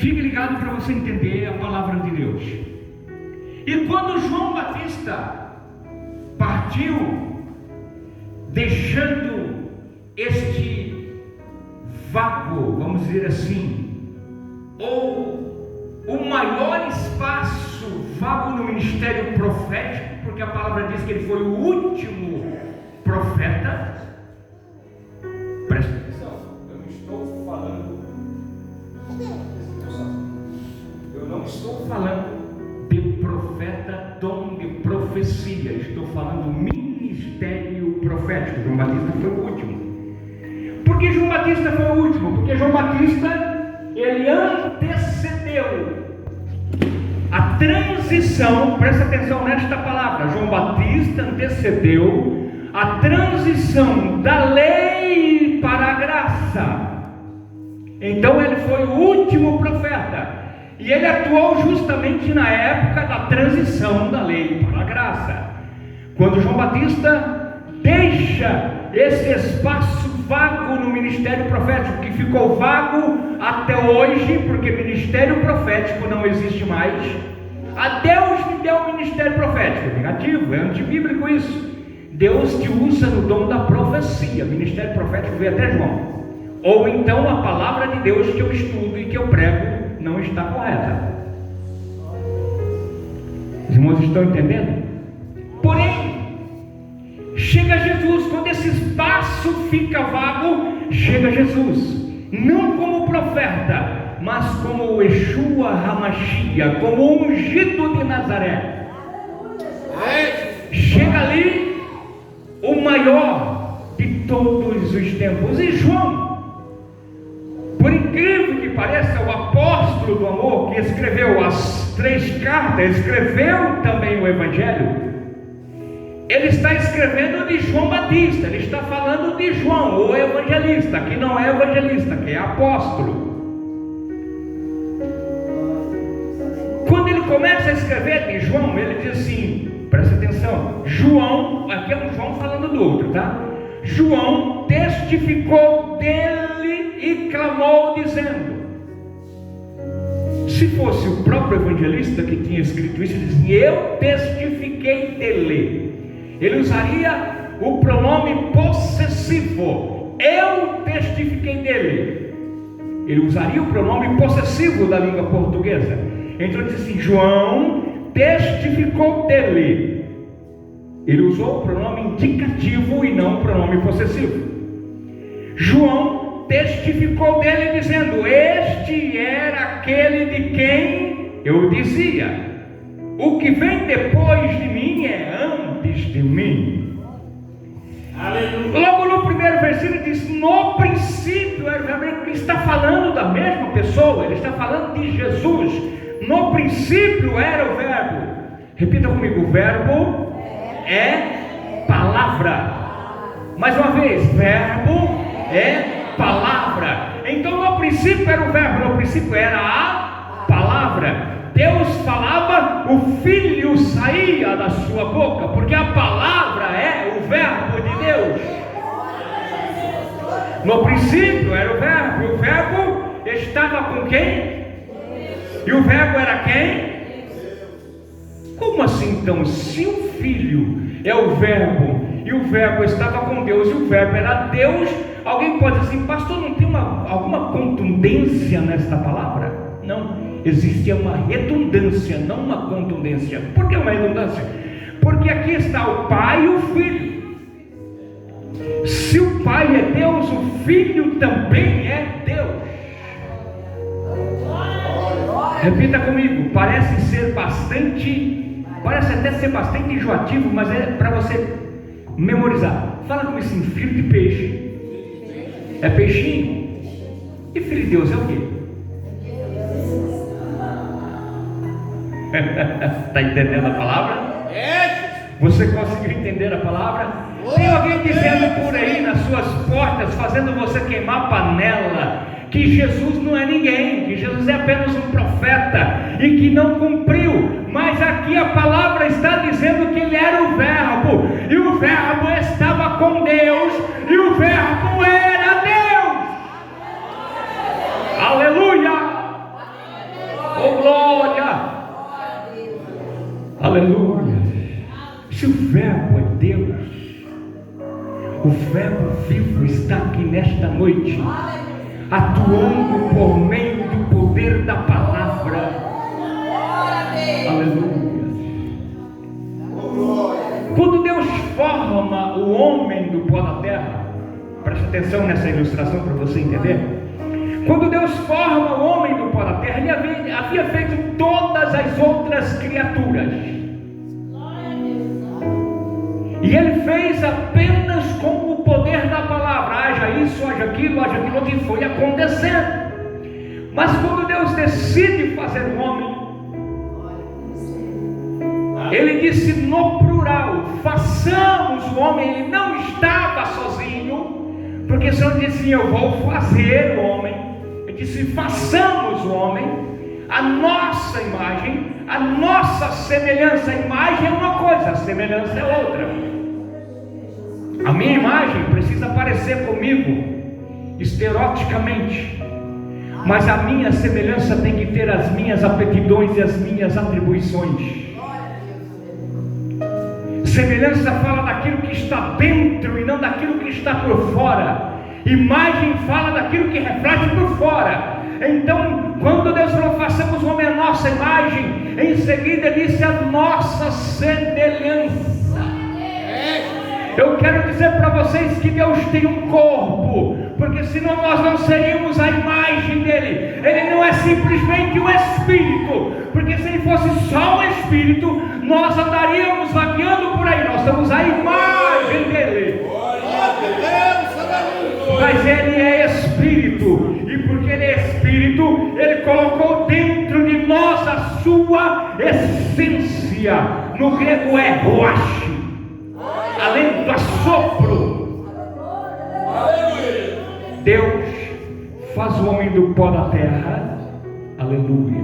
Fique ligado para você entender a palavra de Deus. E quando João Batista partiu, deixando este vácuo, vamos dizer assim, ou o maior espaço vago no ministério profético, porque a palavra diz que ele foi o último profeta. Presta atenção, eu não estou falando de profeta, dom de profecia, estou falando ministério profético. João Batista foi o último. Por que João Batista foi o último? Porque João Batista, ele antecedeu a transição, presta atenção nesta palavra, João Batista antecedeu a transição da lei para a graça. Então ele foi o último profeta, e ele atuou justamente na época da transição da lei para a graça. Quando João Batista deixa esse espaço vago no ministério profético, que ficou vago até hoje, porque ministério profético não existe mais. A Deus lhe deu o ministério profético, é negativo, é antibíblico isso. Deus te usa no dom da profecia. Ministério profético veio até João. Ou então a palavra de Deus que eu estudo e que eu prego não está correta. Os irmãos estão entendendo? Porém, chega Jesus. Quando esse espaço fica vago, chega Jesus, não como profeta, mas como Yeshua HaMashiach, como o ungido de Nazaré. Chega ali o maior de todos os tempos. E João, por incrível que pareça, o apóstolo do amor, que escreveu as 3 cartas, escreveu também o Evangelho. Ele está escrevendo de João Batista, ele está falando de João, o evangelista, que não é evangelista, que é apóstolo. Quando ele começa a escrever de João, ele diz assim, presta atenção, João, aqui é um João falando do outro, tá? João testificou dele e clamou dizendo. Se fosse o próprio evangelista que tinha escrito isso, ele dizia, eu testifiquei dele. Ele usaria o pronome possessivo, eu testifiquei dele. Ele usaria o pronome possessivo da língua portuguesa. Então ele diz assim, João testificou dele. Ele usou o pronome indicativo e não o pronome possessivo. João testificou dele dizendo, este era aquele de quem eu dizia, o que vem depois de mim é antes de mim. Aleluia. Logo no primeiro versículo diz, no princípio era o verbo. Ele está falando da mesma pessoa, ele está falando de Jesus. No princípio era o verbo. Repita comigo, o verbo é palavra. Mais uma vez, verbo é palavra. Então no princípio era o verbo, no princípio era a palavra. Deus falava, o Filho saía da sua boca, porque a palavra é o verbo de Deus. No princípio era o verbo estava com quem? E o verbo era quem? Como assim então? Se o Filho é o verbo, e o verbo estava com Deus, e o verbo era Deus, alguém pode dizer assim, pastor, não tem alguma contundência nesta palavra? Não. Existe uma redundância, não uma contundência. Por que uma redundância? Porque aqui está o Pai e o Filho. Se o Pai é Deus, o Filho também é Deus. Repita comigo, parece até ser bastante enjoativo, mas é para você memorizar. Fala comigo assim, filho de peixe é peixinho, e filho de Deus é o quê? Está entendendo a palavra? Você conseguiu entender a palavra? Tem alguém dizendo por aí nas suas portas, fazendo você queimar a panela, que Jesus não é ninguém, que Jesus é apenas um profeta e que não cumpriu. Mas aqui a palavra está dizendo que ele era o verbo, e o verbo estava com Deus, e o verbo era Deus. Aleluia! Aleluia. Se o Verbo é Deus, o Verbo vivo está aqui nesta noite, atuando por meio do poder da palavra. Aleluia. Quando Deus forma o homem do pó da terra, preste atenção nessa ilustração para você entender. Quando Deus forma o homem do pó da terra, Ele havia feito todas as outras criaturas. E Ele fez apenas com o poder da palavra. Haja isso, haja aquilo, que foi acontecendo. Mas quando Deus decide fazer o homem, Ele disse no plural: façamos o homem. Ele não estava sozinho, porque o Senhor disse: eu vou fazer o homem. Ele disse: façamos o homem a nossa imagem, a nossa semelhança. A imagem é uma coisa, a semelhança é outra. A minha imagem precisa parecer comigo estereotipicamente, mas a minha semelhança tem que ter as minhas aptidões e as minhas atribuições. Semelhança fala daquilo que está dentro e não daquilo que está por fora. Imagem fala daquilo que reflete por fora. Então, quando Deus falou: façamos o homem a nossa imagem, em seguida Ele disse: a nossa semelhança. Eu quero dizer para vocês que Deus tem um corpo, porque senão nós não seríamos a imagem dele. Ele não é simplesmente um espírito, porque se ele fosse só um espírito, nós andaríamos vagueando por aí. Nós somos a imagem dele. Mas ele é espírito, e porque ele é espírito, ele colocou dentro de nós a sua essência. No grego é ruach, além do assopro. Deus faz o homem do pó da terra, aleluia,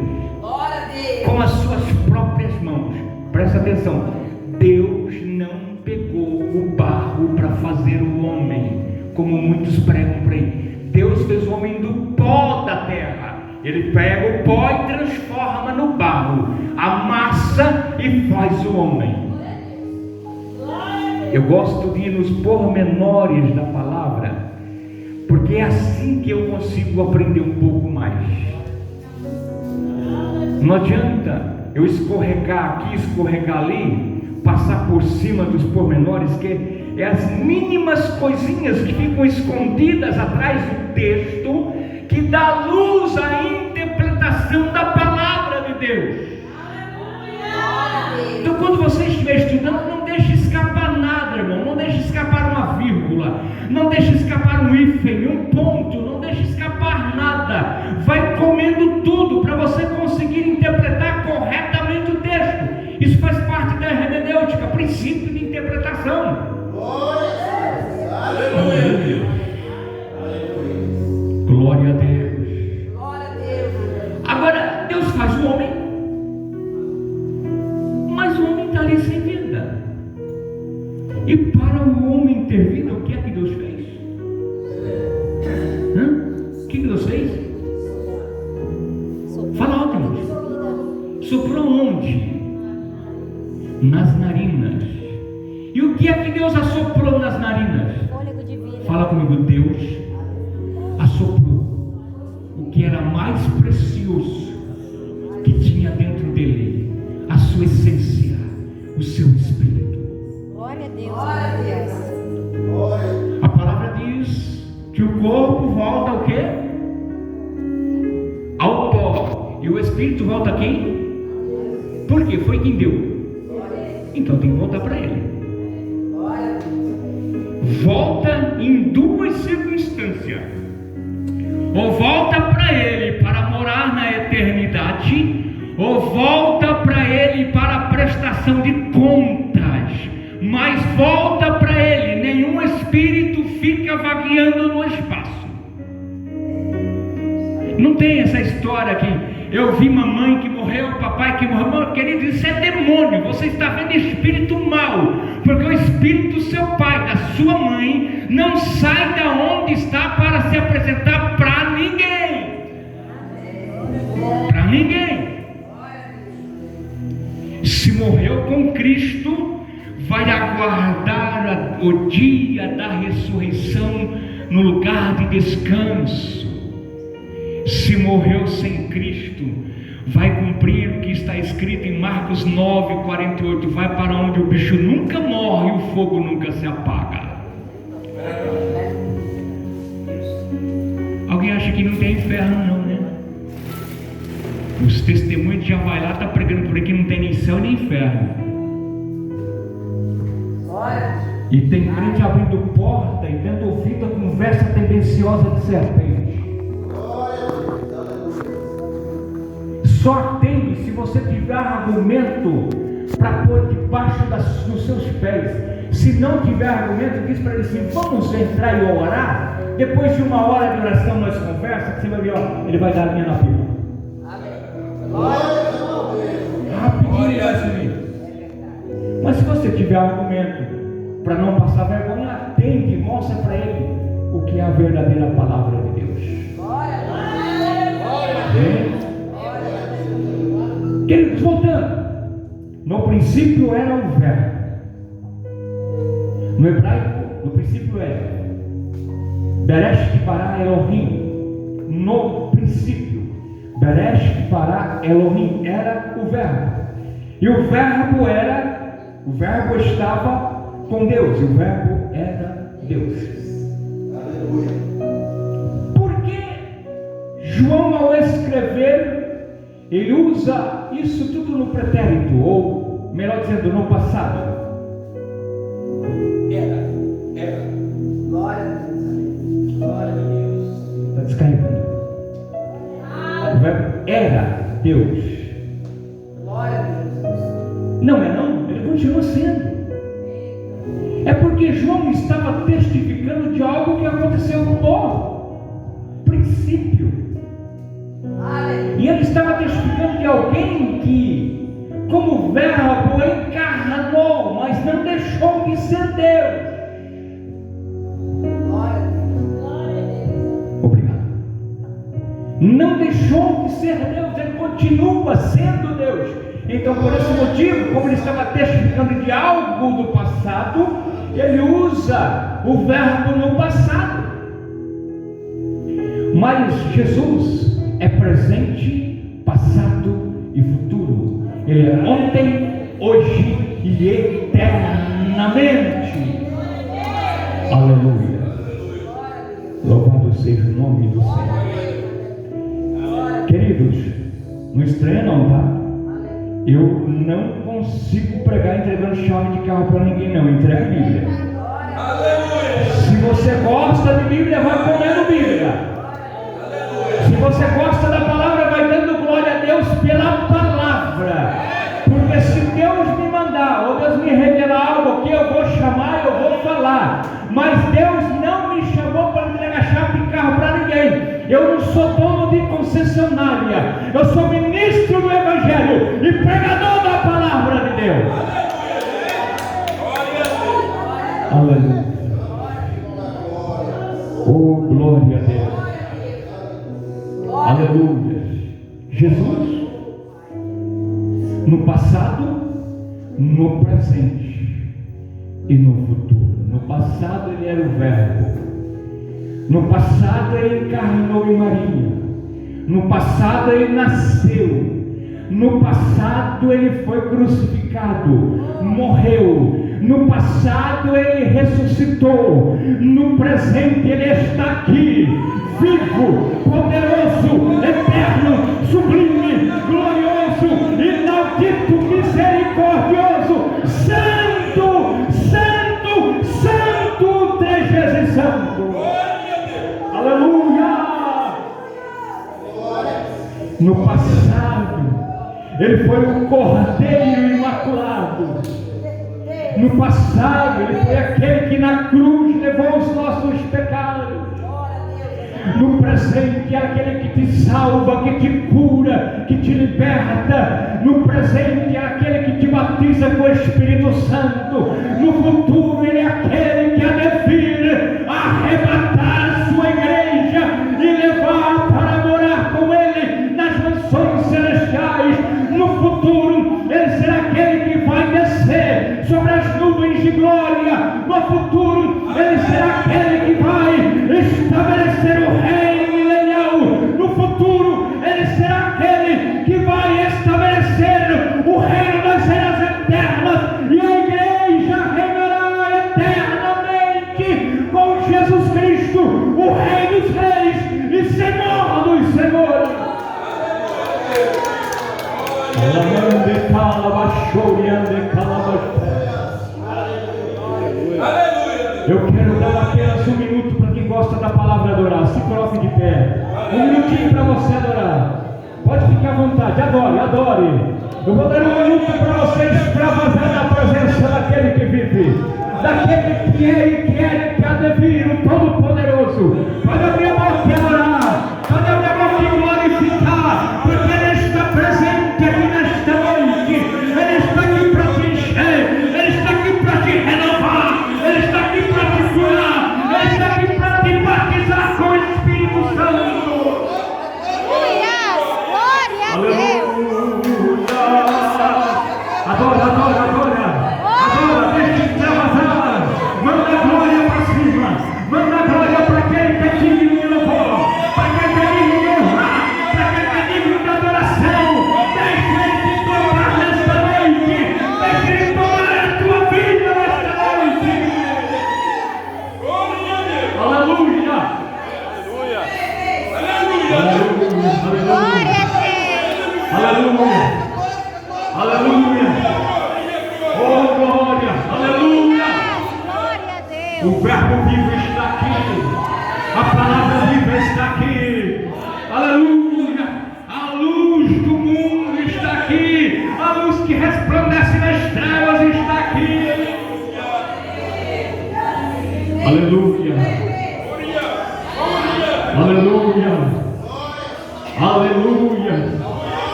com as suas próprias mãos. Presta atenção, Deus não pegou o barro para fazer o homem, como muitos pregam por aí. Deus fez o homem do pó da terra. Ele pega o pó e transforma no barro, amassa e faz o homem. Eu gosto de ir nos pormenores da palavra, porque é assim que eu consigo aprender um pouco mais. Não adianta eu escorregar aqui, escorregar ali, passar por cima dos pormenores, que é as mínimas coisinhas que ficam escondidas atrás do texto, que dá luz à interpretação da palavra de Deus. Então, quando você estiver estudando, não deixe escapar nada, irmão. Não deixe escapar uma vírgula, não deixe escapar um hífen, um ponto, não deixe escapar nada. Vai comendo tudo para você conseguir interpretar corretamente o texto. Isso faz parte da hermenêutica, princípio de interpretação. Aleluia. Glória a Deus. Glória a Deus. Agora, Deus faz o homem, mas o homem está ali sem vida. E para o homem ter vida, o que é que Deus fez? O que Deus fez? Fala alto, irmãos. Soprou onde? Nas narinas. E o que é que Deus assoprou nas narinas? Fala comigo. Deus assoprou o que era mais precioso que tinha dentro dele, a sua essência, o seu espírito. Glória a Deus. Glória a Deus. A palavra diz que o corpo volta ao quê? Ao pó. E o espírito volta a quem? Por quê? Foi quem deu. Então tem que voltar para ele. Volta em duas circunstâncias: ou volta para ele para morar na eternidade, ou volta para ele para a prestação de contas. Mas volta para ele. Nenhum espírito fica vagueando no espaço. Não tem essa história que eu vi mamãe que morreu, papai que morreu. Meu querido, isso é demônio. Você está vendo espírito mau, porque o espírito do seu pai, da sua mãe, não sai da onde está para se apresentar para ninguém. Para ninguém. Se morreu com Cristo, vai aguardar o dia da ressurreição no lugar de descanso. Se morreu sem Cristo, vai cumprir o que está escrito em Marcos 9:48, vai para onde o bicho nunca morre e o fogo nunca se apaga. Alguém acha que não tem inferno não, né? Os testemunhos já vai lá, tá pregando por aqui, não tem nem céu nem inferno. E tem crente abrindo porta e tendo ouvido a conversa tendenciosa de serpente. Sorteio, se você tiver argumento para pôr debaixo dos seus pés. Se não tiver argumento, diz para ele assim: vamos entrar e orar. Depois de uma hora de oração nós conversa, que você vai ver, ó, ele vai dar a linha na Bíblia. Rapidinho, assim. Mas se você tiver argumento para não passar vergonha, atende e mostra para ele o que é a verdadeira palavra de Deus. Queridos, voltando, no princípio era o verbo. No hebraico, no princípio era Beresh bara Elohim. No princípio, Beresh bara Elohim era o verbo. E o verbo estava com Deus, e o verbo era Deus. Por que João, ao escrever, ele usa isso tudo no pretérito, ou melhor dizendo, no passado? Era. Glória a Deus. Está descaindo. O verbo era Deus. Glória a Deus. Não é não? Ele continua sendo. É porque João estava testificando de algo que aconteceu no princípio. E ele estava testificando de alguém que, como verbo, encarnou, mas não deixou de ser Deus. Obrigado. Não deixou de ser Deus, ele continua sendo Deus. Então, por esse motivo, como ele estava testificando de algo do passado, ele usa o verbo no passado. Mas Jesus é presente, passado e futuro. Ele é ontem, hoje e eternamente. Aleluia. Louvado seja o nome do Senhor. Queridos, não estranha não, tá? Eu não consigo pregar entregando chave de carro para ninguém, não. Entrega a Bíblia. Se você gosta de Bíblia, vai comendo Bíblia. Se você gosta da palavra, vai dando glória a Deus pela palavra. Porque se Deus me mandar, ou Deus me revelar algo aqui, eu vou chamar, eu vou falar. Mas Deus não me chamou para entregar chave de carro para ninguém. Eu não sou dono de concessionária. Eu sou ministro do Evangelho e pregador da palavra de Deus. Aleluia. Oh, glória a Deus. Aleluia. Jesus, no passado, no presente e no futuro. No passado ele era o verbo. No passado ele encarnou em Maria. No passado ele nasceu. No passado ele foi crucificado, morreu. No passado ele ressuscitou. No presente ele está aqui, vivo, poderoso, eterno, sublime, glorioso, inaudito, misericordioso, santo, santo, santo, 3 vezes santo. Aleluia! No passado ele foi o Cordeiro Imaculado. No passado ele foi aquele que na cruz levou os nossos pecados. No presente é aquele que te salva, que te cura, que te liberta. No presente é aquele que te batiza com o Espírito Santo. No futuro ele é aquele que há de vir arrebatar a sua igreja e levar para morar com ele nas mansões celestiais. No futuro ele será aquele que Eu quero dar apenas um minuto para quem gosta da palavra adorar. Se coloque de pé. Um minutinho para você adorar. Pode ficar à vontade. Adore, adore. Eu vou dar um minuto para você extravasar na presença daquele que vive, daquele que é e quer e que há de vir, o Todo-Poderoso. Pode abrir a boca e adorar. Pode abrir a boca e glorificar. Porque Ele está presente aqui nesta noite. Ele está aqui para te encher. Ele está aqui para te renovar. Ele está aqui para te curar. Ele está aqui para te batizar com o Espírito Santo. Adora, adora, adora. Adora, deixa extravasar. Manda a glória para cima. Manda a glória para quem está digno de louvor. Para quem está digno de honrar. Para quem está digno de adoração. Deixa Ele te tomar nesta noite. Deixa Ele tomar a tua vida nesta noite. Aleluia. Aleluia. Glória a Deus. Aleluia. Aleluia. Oh, glória. Aleluia. Glória a Deus. O verbo vivo está aqui. A palavra viva está aqui. Aleluia. A luz do mundo está aqui. A luz que resplandece nas trevas está aqui. Aleluia. Aleluia. Aleluia.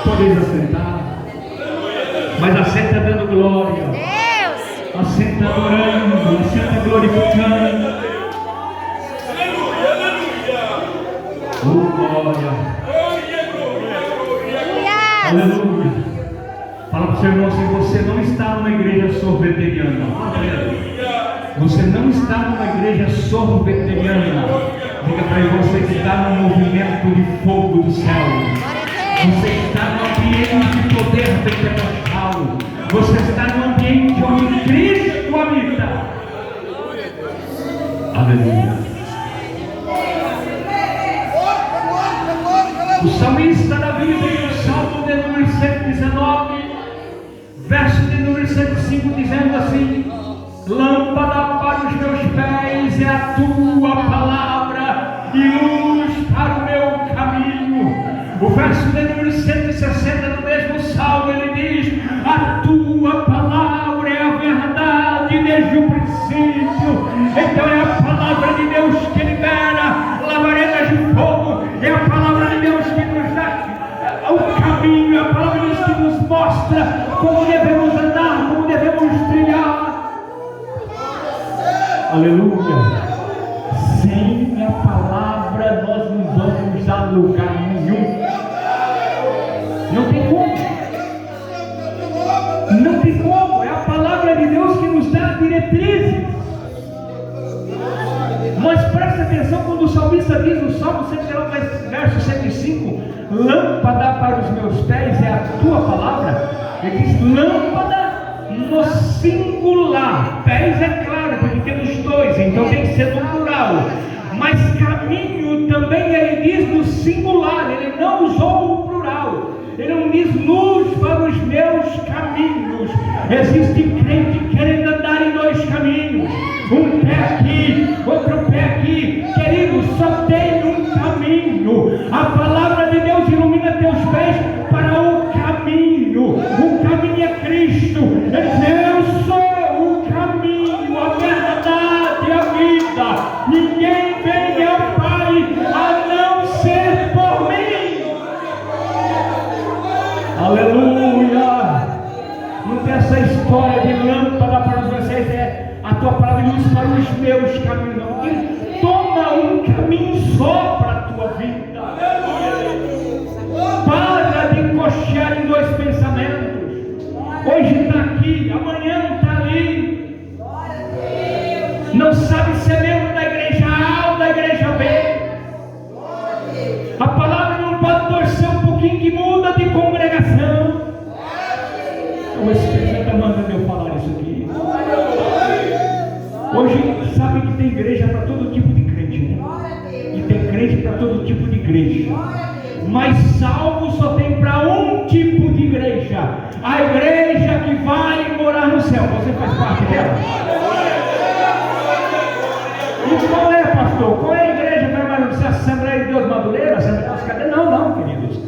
Podeis assentar. Mas assenta dando glória. Deus. Assenta adorando. Assenta glorificando. Oh, glória. Aleluia. Fala para o seu irmão assim: você não está numa igreja sorveteriana. Você não está numa igreja sorveteriana. Diga para ele: você está num movimento de fogo do céu. Você está no ambiente de poder pentecostal. Você está no ambiente onde Cristo habita. Aleluia. O salmista Davi veio no Salmo de número 119, verso de número 105, dizendo assim: lâmpada para os meus pés é a tua palavra e luz para o meu caminho. O verso de número 160 do mesmo salmo, ele diz: a tua palavra é a verdade desde o princípio. Então é a palavra de Deus que libera labaredas de fogo. É a palavra de Deus que nos dá o caminho. É a palavra de Deus que nos mostra como devemos andar, como devemos trilhar. Aleluia. Sem a palavra nós não vamos a lugar nenhum. Não tem como. Não tem como. É a palavra de Deus que nos dá diretrizes. Mas presta atenção quando o salmista diz no Salmo 119, verso 105: lâmpada para os meus pés é a tua palavra. Ele diz lâmpada no singular. Pés é claro, porque temos dois, então tem que ser no plural. Mas caminho também ele diz no singular. Ele não usou o plural. Ele não diz luz para os meus caminhos. Existe crente querendo andar em dois caminhos. Um pé aqui, outro pé aqui. Querido, só tem um caminho. A palavra de Deus ilumina teus pés para o caminho. O caminho é Cristo. Ele diz: eu sou o caminho, a verdade e a vida. Ninguém vem ao Pai a não ser por mim. Aleluia. Não tem essa história de lâmpada para os vocês, é a tua palavra de luz para os meus caminhos. Não. Toma um caminho só para a tua vida. Para de encoxar em dois pensamentos. Hoje está aqui, amanhã está ali. Não sabe se é membro da igreja A ou da igreja B. A palavra não pode torcer um pouquinho que muda de congregação. O Espírito Santo manda eu falar isso aqui. Hoje sabe que tem igreja para todo tipo de crente, né? E tem crente para todo tipo de igreja. Mas salvo só tem para um tipo de igreja. vai morar no céu. Você faz parte dela. E qual é, pastor? Qual é a igreja que vai morar no céu? Assembleia de Deus Madureira? Assembleia dos Cadê? Não, queridos.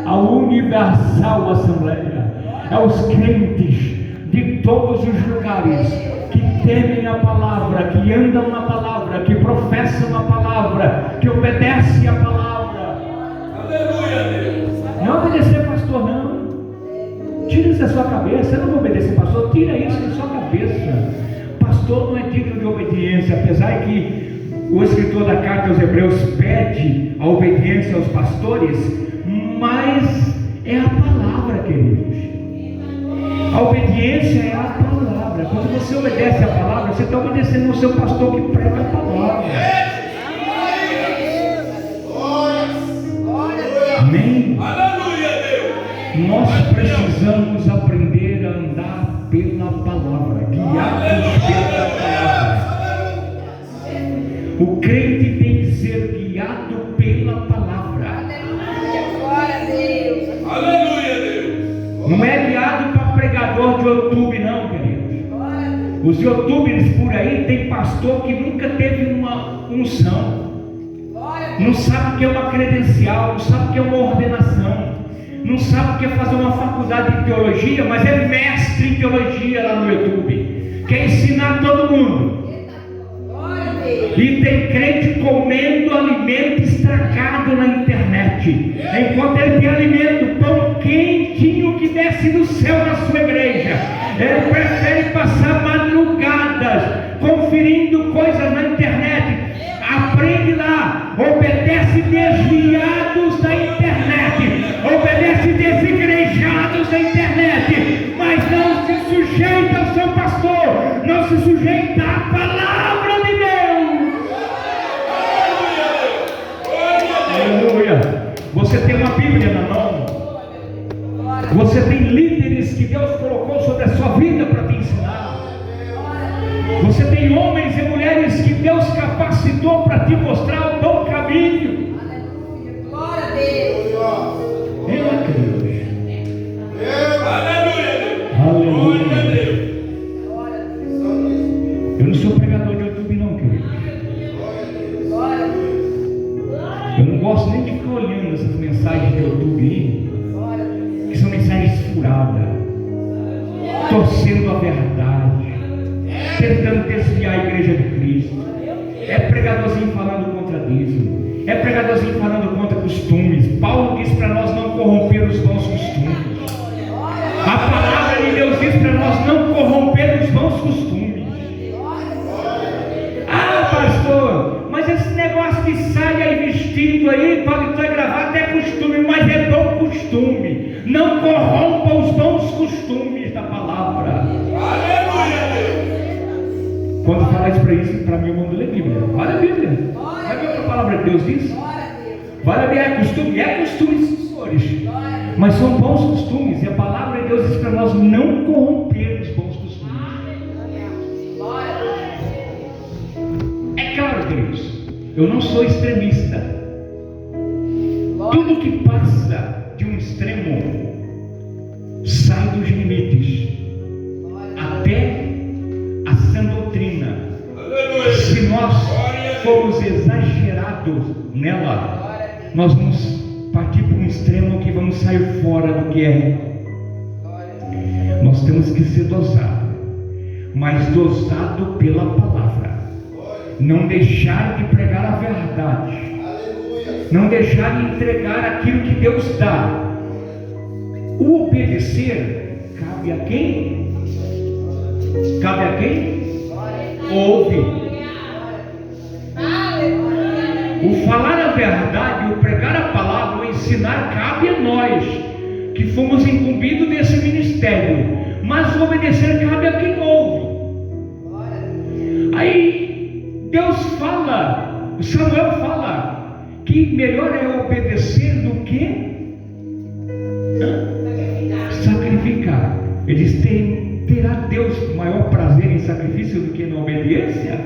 A Universal Assembleia. É os crentes de todos os lugares que temem a palavra, que andam na palavra, que professam a palavra, que obedecem a palavra. Aleluia, Deus. Não obedecer pastor, não. Tira isso da sua cabeça. Eu não vou obedecer pastor, tira isso da sua cabeça. Pastor não é digno de obediência, apesar que o escritor da carta aos Hebreus pede a obediência aos pastores, mas é a palavra, queridos. A obediência é a palavra. Quando você obedece a palavra, você está obedecendo ao seu pastor que prega a palavra. Amém? Nós precisamos aprender a andar pela palavra, guiados pela palavra. O crente tem que ser guiado pela palavra. Aleluia, Deus. Não é guiado para pregador de YouTube, não, queridos. Os youtubers por aí tem pastor que nunca teve uma unção, não sabe o que é uma credencial, não sabe o que é uma ordenação, não sabe o que é fazer uma faculdade de teologia, mas é mestre em teologia lá no YouTube, quer ensinar todo mundo. E tem crente comendo alimento estragado na internet, enquanto ele tem alimento, pão quentinho que desce do céu na sua igreja. Ele prefere passar madrugadas conferindo coisas na internet. Aprende lá, obedece desviados da internet, obedece desigrejados da internet, mas não se sujeita ao seu pastor, não se sujeita à palavra de Deus. Aleluia. Você tem uma Bíblia na mão, você tem líderes que Deus colocou sobre a sua vida para te ensinar, você tem homens e mulheres que Deus capacitou para te mostrar o bom caminho. Glória a Deus. Aleluia. Eu não sou pregador de YouTube não, querido. Eu não gosto nem de ficar olhando essas mensagens de YouTube aí, que são mensagens furadas, torcendo a verdade, tentando desviar a igreja de Cristo. É pregadorzinho falando contra dízimo, é pregadorzinho falando contra costumes. Paulo diz para nós não corromper os bons costumes. A palavra de Deus diz para nós não corromper os bons costumes. Ah, pastor, mas esse negócio de saia e vestido aí, paletó e gravata é costume, mas é bom costume. Não corrompa os bons costumes da palavra. Aleluia. Quando fala isso para mim, eu mando ler a Bíblia. Vale a Bíblia. Sabe o que a palavra de Deus diz? Vale a Bíblia, é costume, senhores. Mas são bons costumes. E a palavra de Deus diz para nós não corromper os bons costumes. É claro, queridos, eu não sou extremista. Tudo que passa de um extremo sai dos limites até a sã doutrina. Se nós formos exagerados nela, nós vamos partir para um extremo que vamos sair fora do que é. Nós temos que ser dosados, mas dosado pela palavra. Não deixar de pregar a verdade, não deixar de entregar aquilo que Deus dá. O obedecer cabe a quem? Cabe a quem? Ouve. O falar a verdade, o pregar a palavra, o ensinar cabe a nós que fomos incumbidos desse ministério, mas o obedecer cabe a quem ouve. Aí Deus fala, Samuel fala que melhor é obedecer do que sacrificar. Eles terá Deus maior prazer em sacrifício do que na obediência?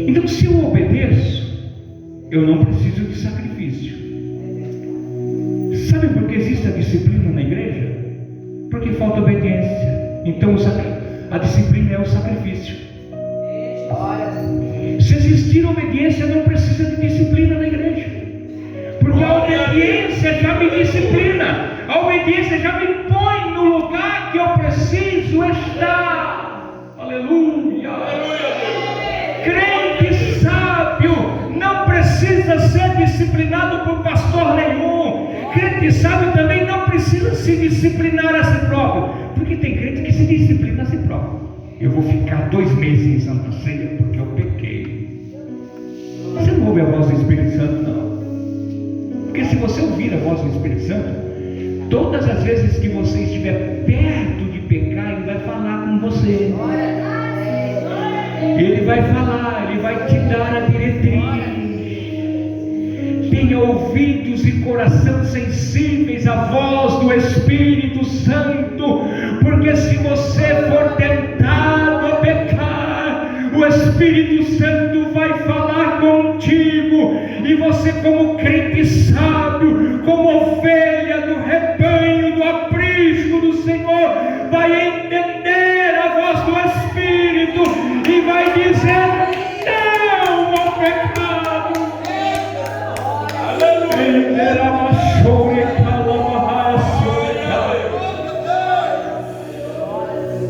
Então, se eu obedeço, eu não preciso de sacrifício. Sabe por que existe a disciplina na igreja? Porque falta obediência. Então a disciplina é o sacrifício. Se existir obediência, não precisa de disciplina na igreja, porque a obediência já me disciplina, a obediência já me põe no lugar que eu preciso estar. Aleluia, aleluia. Crente sábio não precisa ser disciplinado por pastor nenhum. Crente sábio também não precisa se disciplinar a si próprio, porque tem crente que se disciplina a si próprio. Eu vou ficar 2 meses em Santa Ceia porque eu pequei. Você não ouve a voz do Espírito Santo, não. Porque se você ouvir a voz do Espírito Santo, todas as vezes que você estiver perto de pecar, Ele vai falar com você. Ele vai falar, Ele vai te dar a diretriz. Tenha ouvidos e coração sensíveis à voz do Espírito Santo, porque se você for tentado a pecar, o Espírito Santo vai falar contigo, e você, como crente sábio, como ovelha do rebanho, do aprisco do Senhor, vai entender a voz do Espírito e vai dizer não ao pecado.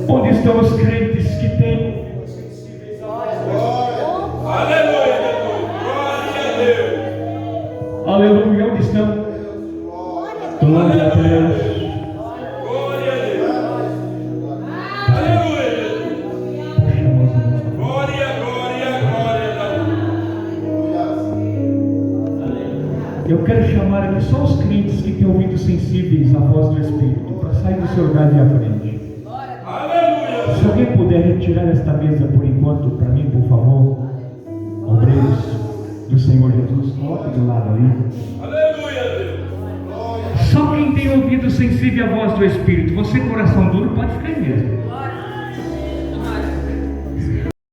Onde estão os crentes que têm? Aleluia, glória a Deus. Aleluia, onde estão? Glória a Deus. Glória a Deus. Aleluia. Glória, glória, glória. Eu quero chamar aqui só os crentes que têm ouvidos sensíveis à voz do Espírito, para sair do seu lugar e à frente. Se alguém puder retirar esta mesa por enquanto para mim, por favor, obreiros do Senhor Jesus, coloque do lado ali. Aleluia, Deus. Só quem tem ouvido sensível à voz do Espírito. Você, coração duro, pode ficar aí mesmo.